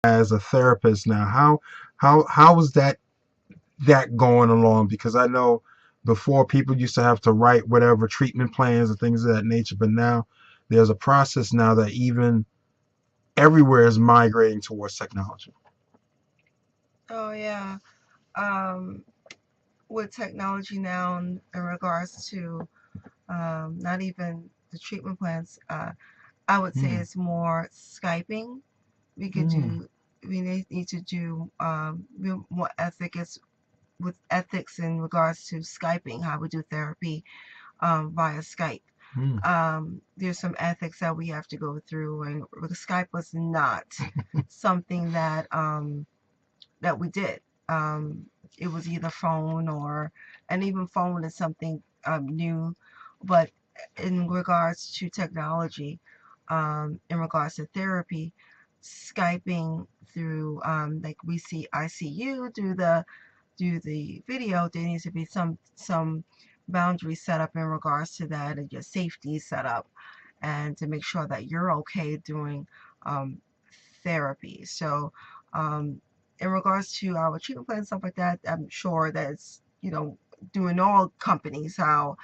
as a therapist now. How is that going along? Because I know before people used to have to write whatever treatment plans and things of that nature, but now there's a process now that even everywhere is migrating towards technology. Oh yeah. Um, with technology now in regards to not even the treatment plans, I would say Mm, it's more Skyping. We could mm, do. We need to do more with ethics in regards to Skyping, how we do therapy via Skype. mm, There's some ethics that we have to go through, and Skype was not something that we did. Um, it was either phone or, and even phone is something new, but in regards to technology, in regards to therapy, Skyping through like I see you through the video, there needs to be some boundaries set up in regards to that and your safety set up and to make sure that you're okay doing um, therapy. So, um, in regards to our treatment plan and stuff like that, I'm sure that's, doing all companies how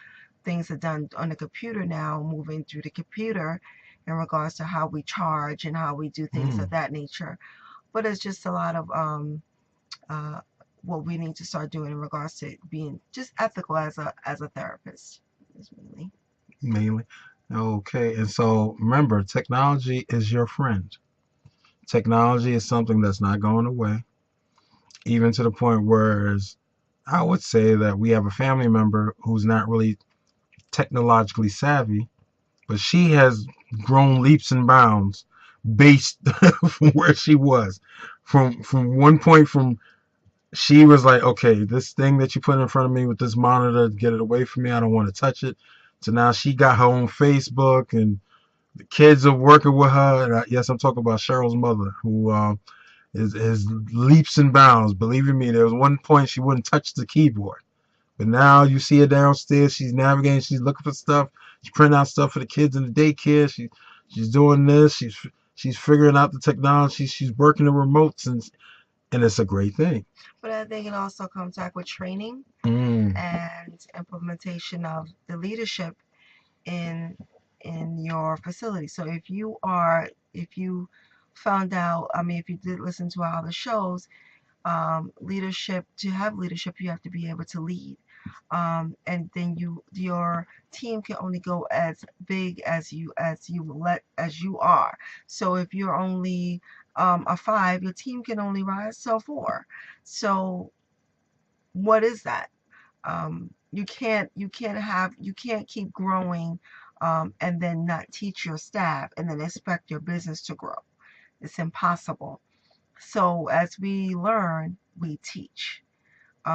things are done on the computer now, moving through the computer in regards to how we charge and how we do things of mm. that nature. But it's just a lot of uh, what we need to start doing in regards to being just ethical as a therapist. Is really. Mainly. Okay, and so remember, technology is your friend. Technology is something that's not going away, even to the point where I would say that we have a family member who's not really technologically savvy, but she has grown leaps and bounds based from where she was. From one point from she was like, okay, this thing that you put in front of me with this monitor, get it away from me. I don't want to touch it. So now she got her own Facebook and the kids are working with her. And yes, I'm talking about Cheryl's mother, who is leaps and bounds. Believe me, there was one point she wouldn't touch the keyboard. But now you see her downstairs. She's navigating. She's looking for stuff. She's printing out stuff for the kids in the daycare. She's doing this. She's figuring out the technology. She's working the remotes, and it's a great thing. But I think it also comes back with training Mm, and implementation of the leadership in your facility. So if you found out, I mean, if you did listen to our other shows, leadership to have leadership, you have to be able to lead. And then your team can only go as big as you are. So if you're only a five, your team can only rise to a four. So what is that? You can't keep growing and then not teach your staff and then expect your business to grow. It's impossible. So as we learn, we teach.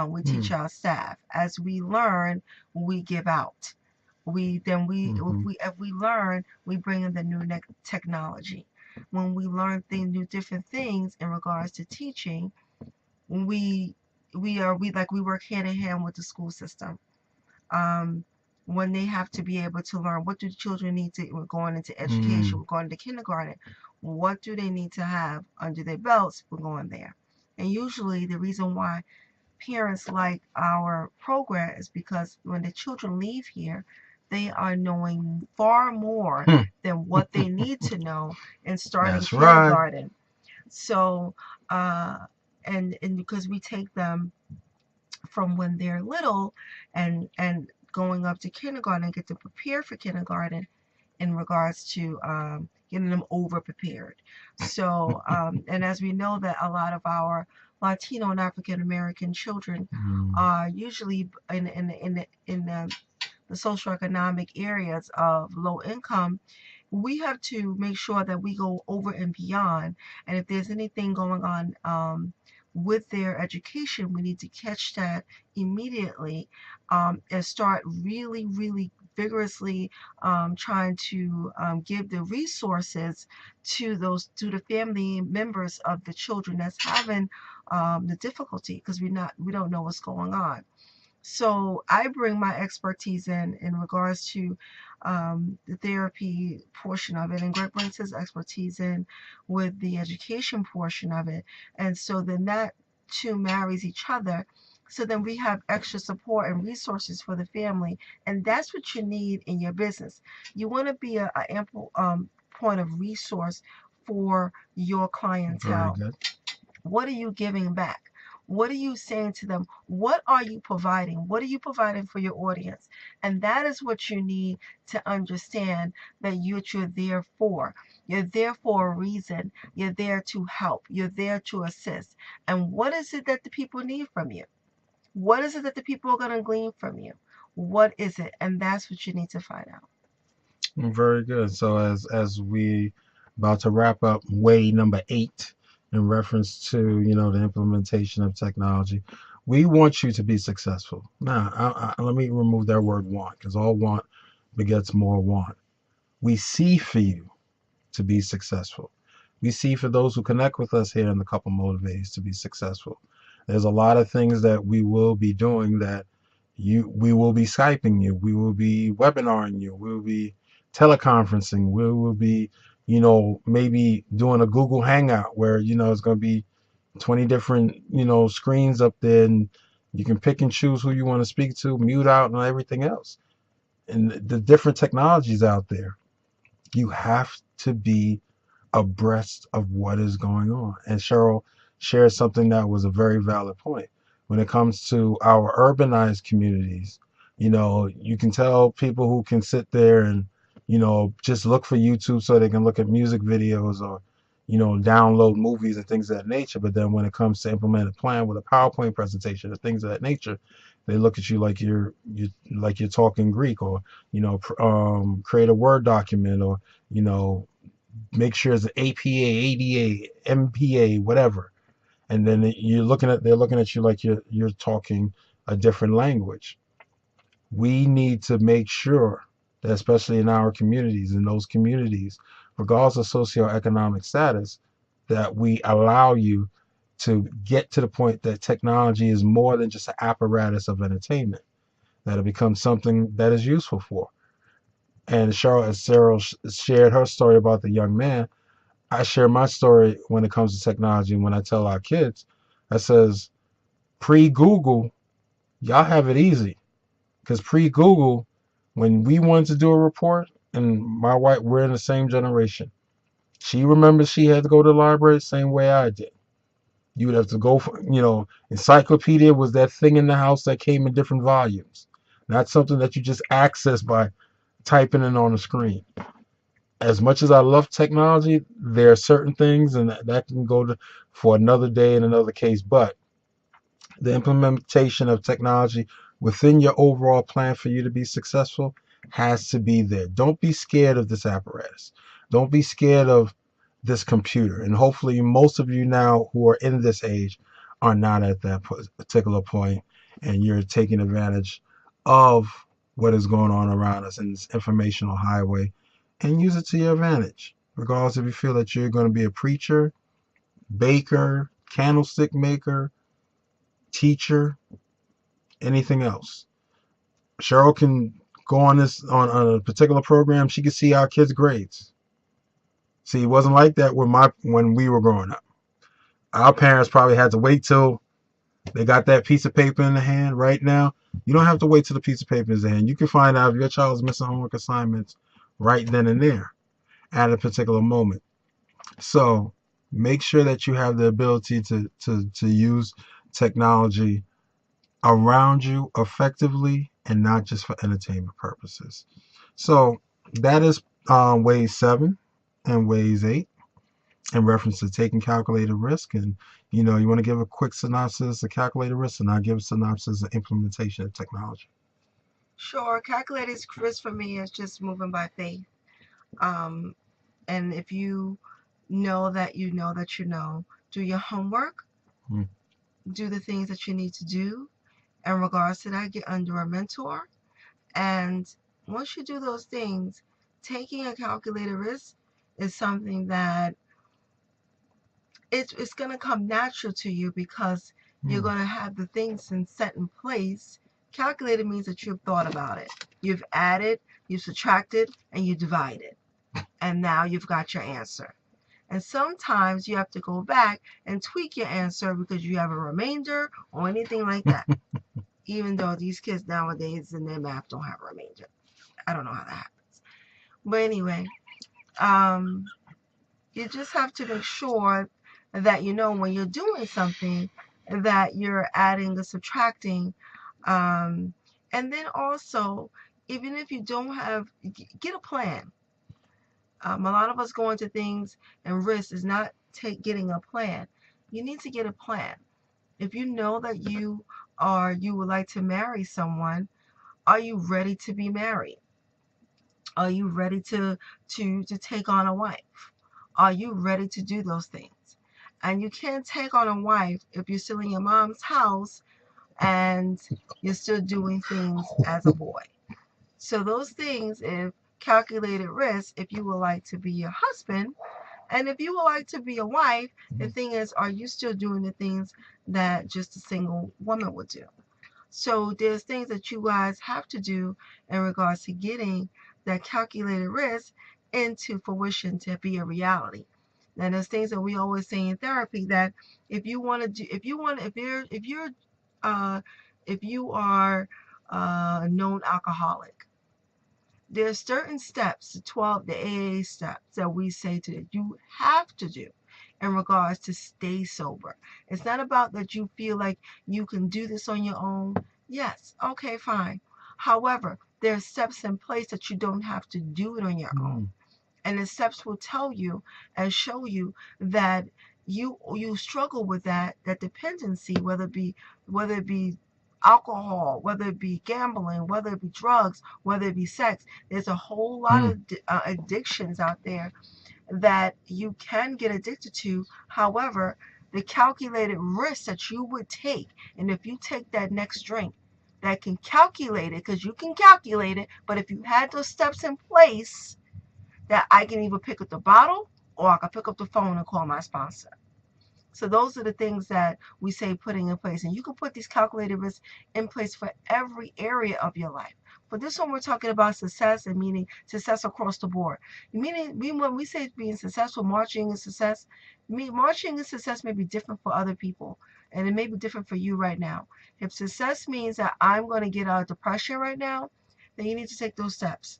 We teach mm, our staff. As we learn, we give out. mm-hmm, If we learn, we bring in the new technology. When we learn new different things in regards to teaching, we we work hand in hand with the school system. Um, when they have to be able to learn, what do the children need to, we're going into education, mm, we're going to kindergarten, what do they need to have under their belts, we're going there. And usually the reason why parents like our program is because when the children leave here, they are knowing far more hmm. than what they need to know in starting That's right. kindergarten. So, uh, and because we take them from when they're little and going up to kindergarten and get to prepare for kindergarten in regards to getting them over prepared. So, and as we know that a lot of our Latino and African American children Mm, are usually in the socioeconomic areas of low income, we have to make sure that we go over and beyond. And if there's anything going on with their education, we need to catch that immediately and start really, really vigorously trying to give the resources to the family members of the children that's having the difficulty because we don't know what's going on. So I bring my expertise in regards to the therapy portion of it, and Greg brings his expertise in with the education portion of it. And so then that two marries each other. So then we have extra support and resources for the family, and that's what you need in your business. You want to be a ample point of resource for your Very clientele. good. What are you giving back? What are you saying to them? What are you providing? What are you providing for your audience? And that is what you need to understand, that you're there for. You're there for a reason. You're there to help. You're there to assist. And what is it that the people need from you? What is it that the people are going to glean from you? What is it? And that's what you need to find out. Very good. So as we about to wrap up way number 8 in reference to the implementation of technology, we want you to be successful. Now, let me remove that word want, because all want begets more want. We see for you to be successful. We see for those who connect with us here in the Couple Motivators to be successful. There's a lot of things that we will be doing that we will be Skyping you, we will be webinaring you, we will be teleconferencing, we will be, maybe doing a Google Hangout where, it's going to be 20 different, screens up there, and you can pick and choose who you want to speak to, mute out, and everything else. And the different technologies out there, you have to be abreast of what is going on. And Cheryl shared something that was a very valid point. When it comes to our urbanized communities, you can tell people who can sit there and, just look for YouTube so they can look at music videos or, download movies and things of that nature. But then when it comes to implement a plan with a PowerPoint presentation or things of that nature, they look at you like you're talking Greek, or create a Word document, or you know make sure it's an APA, ADA, MPA, whatever. And then they're looking at you like you're talking a different language. We need to make sure that, especially in our communities, in those communities, regardless of socioeconomic status, that we allow you to get to the point that technology is more than just an apparatus of entertainment, that it becomes something that is useful for. And Cheryl, as Cheryl shared her story about the young man, I share my story when it comes to technology. When I tell our kids, I says, pre-Google, y'all have it easy. Because pre-Google, when we wanted to do a report, and my wife, we're in the same generation. She remembers she had to go to the library the same way I did. You would have to go for, encyclopedia was that thing in the house that came in different volumes. Not something that you just access by typing it on the screen. As much as I love technology, there are certain things, and that can go for another day and another case. But the implementation of technology within your overall plan for you to be successful has to be there. Don't be scared of this apparatus. Don't be scared of this computer. And hopefully, most of you now who are in this age are not at that particular point, and you're taking advantage of what is going on around us in this informational highway, and use it to your advantage. Regardless if you feel that you're going to be a preacher, baker, candlestick maker, teacher, anything else. Cheryl can go on a particular program. She can see our kids' grades. See, it wasn't like that when we were growing up. Our parents probably had to wait till they got that piece of paper in the hand. Right now, you don't have to wait till the piece of paper is in the hand. You can find out if your child's missing homework assignments right then and there at a particular moment. So make sure that you have the ability to use technology around you effectively and not just for entertainment purposes. So that is ways 7 and ways 8 in reference to taking calculated risk. And you want to give a quick synopsis of calculated risk, and I'll give a synopsis of implementation of technology. Sure, calculated risk for me is just moving by faith. Um, and if you know that you know that you know, do your homework, Hmm. do the things that you need to do. In regards to that, get under a mentor. And once you do those things, taking a calculated risk is something that it's going to come natural to you, because you're Hmm. going to have the things set in place Calculated means that you've thought about it. You've added, you've subtracted, and you divided. And now you've got your answer. And sometimes you have to go back and tweak your answer because you have a remainder or anything like that. Even though these kids nowadays in their math don't have a remainder. I don't know how that happens. But anyway, um, you just have to make sure that you know when you're doing something that you're adding or subtracting. Um, and then also, even if you don't have, get a plan. A lot of us go into things and risk is not getting a plan. You need to get a plan. If you know that you would like to marry someone, are you ready to be married? Are you ready to take on a wife? Are you ready to do those things? And you can't take on a wife if you're still in your mom's house and you're still doing things as a boy. So those things, if calculated risk, if you would like to be your husband, and if you would like to be a wife, the thing is, are you still doing the things that just a single woman would do? So there's things that you guys have to do in regards to getting that calculated risk into fruition to be a reality. And there's things that we always say in therapy that if you want to do, uh, if you are a known alcoholic, there's certain steps, the AA steps that we say to you have to do in regards to stay sober. It's not about that you feel like you can do this on your own. Yes, okay, fine. However, there are steps in place that you don't have to do it on your own. And the steps will tell you and show you that you struggle with that dependency, whether it be alcohol, whether it be gambling, whether it be drugs, whether it be sex. There's a whole lot of addictions out there that you can get addicted to. However, the calculated risk that you would take, and if you take that next drink, that can calculate it, because you can calculate it, but if you had those steps in place, that I can either pick up the bottle or I can pick up the phone and call my sponsor. So those are the things that we say putting in place. And you can put these calculated risks in place for every area of your life. But this one we're talking about success, and meaning success across the board. Meaning when we say being successful, marching in success may be different for other people. And it may be different for you right now. If success means that I'm going to get out of depression right now, then you need to take those steps.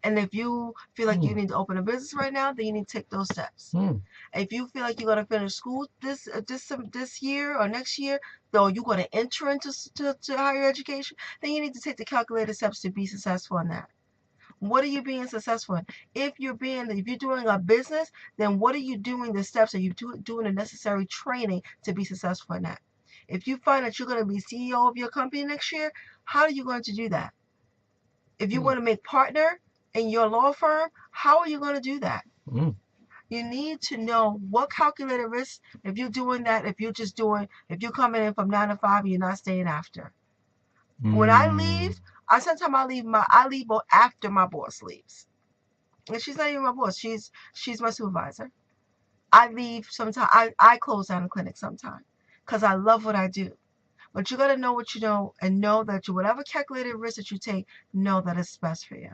And if you feel like you need to open a business right now, then you need to take those steps. If you feel like you're going to finish school this year or next year, though you're going to enter into to higher education, then you need to take the calculated steps to be successful in that. What are you being successful in? If you're doing a business, then what are you doing? The steps, are you doing the necessary training to be successful in that? If you find that you're going to be CEO of your company next year, how are you going to do that? If you want to make partner in your law firm, how are you going to do that? You need to know what calculated risk, if you're doing that, if you're coming in from 9 to 5 and you're not staying after. When I leave, sometimes I leave after my boss leaves. And she's not even my boss. She's my supervisor. I leave sometimes. I close down the clinic sometimes because I love what I do. But you got to know what you know, and know that whatever calculated risk that you take, know that it's best for you.